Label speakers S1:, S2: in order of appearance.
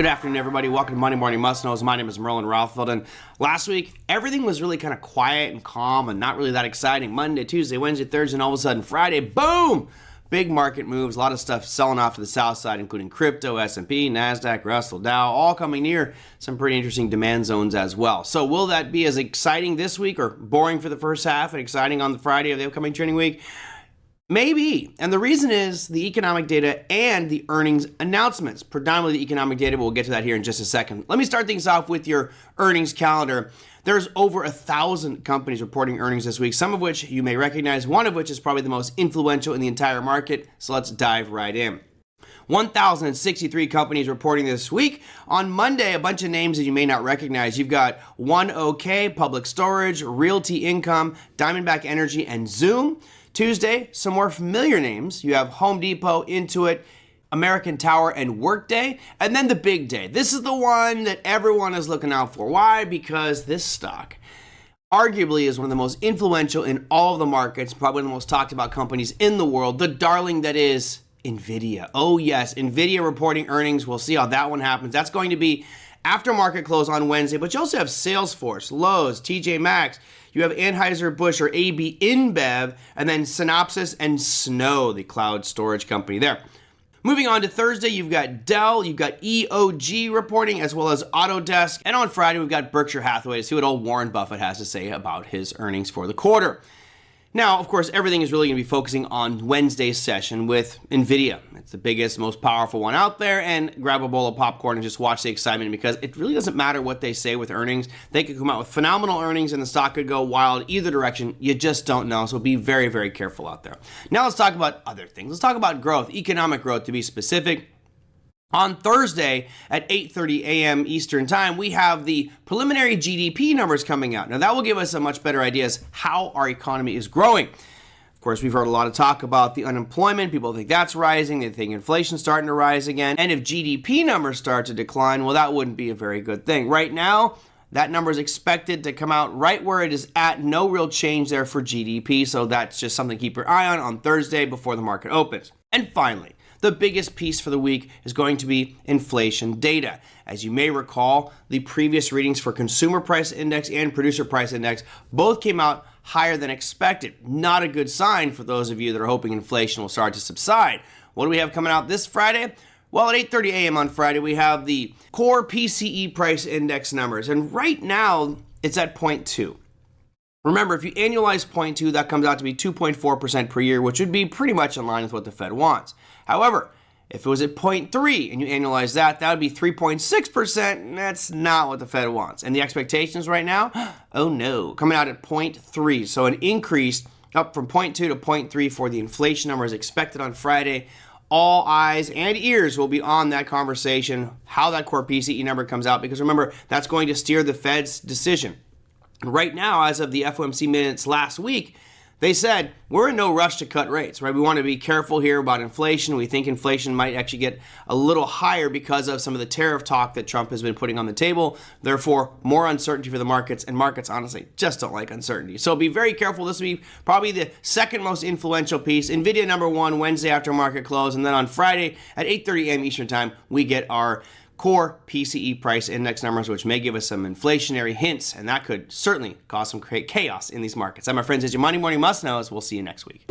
S1: Good afternoon, everybody. Welcome to Monday Morning Must Knows. My name is Merlin Rothfeld, and last week, everything was really kind of quiet and calm and not really that exciting. Monday, Tuesday, Wednesday, Thursday, and all of a sudden, Friday, boom! Big market moves, a lot of stuff selling off to the south side, including crypto, S&P, NASDAQ, Russell, Dow, all coming near some pretty interesting demand zones as well. So will that be as exciting this week or boring for the first half and exciting on the Friday of the upcoming trading week? Maybe. And the reason is the economic data and the earnings announcements. Predominantly the economic data, but we'll get to that here in just a second. Let me start things off with your earnings calendar. There's over 1,000 companies reporting earnings this week, some of which you may recognize, one of which is probably the most influential in the entire market. So let's dive right in. 1,063 companies reporting this week. On Monday, a bunch of names that you may not recognize. You've got OK, Public Storage, Realty Income, Diamondback Energy, and Zoom. Tuesday, some more familiar names. You have Home Depot, Intuit, American Tower, and Workday. And then the big day. This is the one that everyone is looking out for. Why? Because this stock arguably is one of the most influential in all of the markets, probably the most talked about companies in the world, the darling that is Nvidia. Oh yes, Nvidia reporting earnings. We'll see how that one happens. That's going to be after market close on Wednesday, but you also have Salesforce, Lowe's, TJ Maxx. You have Anheuser-Busch or AB InBev, and then Synopsys and Snow, the cloud storage company there. Moving on to Thursday, you've got Dell, you've got EOG reporting, as well as Autodesk. And on Friday, we've got Berkshire Hathaway to see what old Warren Buffett has to say about his earnings for the quarter. Now, of course, everything is really going to be focusing on Wednesday's session with Nvidia. It's the biggest, most powerful one out there, and grab a bowl of popcorn and just watch the excitement, because it really doesn't matter what they say with earnings. They could come out with phenomenal earnings and the stock could go wild either direction. You just don't know, so be very, very careful out there. Now let's talk about other things. Let's talk about growth, economic growth to be specific. On Thursday at 8:30 a.m. Eastern Time, we have the preliminary GDP numbers coming out. Now, that will give us a much better idea as how our economy is growing. Of course, we've heard a lot of talk about the unemployment. People think that's rising. They think inflation's starting to rise again. And if GDP numbers start to decline, well, that wouldn't be a very good thing. Right now, that number is expected to come out right where it is at. No real change there for GDP. So that's just something to keep your eye on Thursday before the market opens. And finally, the biggest piece for the week is going to be inflation data. As you may recall, the previous readings for consumer price index and producer price index both came out higher than expected. Not a good sign for those of you that are hoping inflation will start to subside. What do we have coming out this Friday? Well, at 8:30 a.m. on Friday, we have the core PCE price index numbers. And right now, it's at 0.2. Remember, if you annualize 0.2, that comes out to be 2.4% per year, which would be pretty much in line with what the Fed wants. However, if it was at 0.3 and you annualize that, that would be 3.6%, and that's not what the Fed wants. And the expectations right now, oh no, coming out at 0.3. So an increase up from 0.2 to 0.3 for the inflation number is expected on Friday. All eyes and ears will be on that conversation, how that core PCE number comes out, because remember, that's going to steer the Fed's decision. Right now, as of the FOMC minutes last week, they said, we're in no rush to cut rates, right? We want to be careful here about inflation. We think inflation might actually get a little higher because of some of the tariff talk that Trump has been putting on the table. Therefore, more uncertainty for the markets, and markets honestly just don't like uncertainty. So be very careful. This will be probably the second most influential piece. Nvidia number one, Wednesday after market close. And then on Friday at 8:30 a.m. Eastern Time, we get our core PCE price index numbers, which may give us some inflationary hints, and that could certainly cause some chaos in these markets. I'm my friends, it's your Monday Morning Must Knows. We'll see you next week.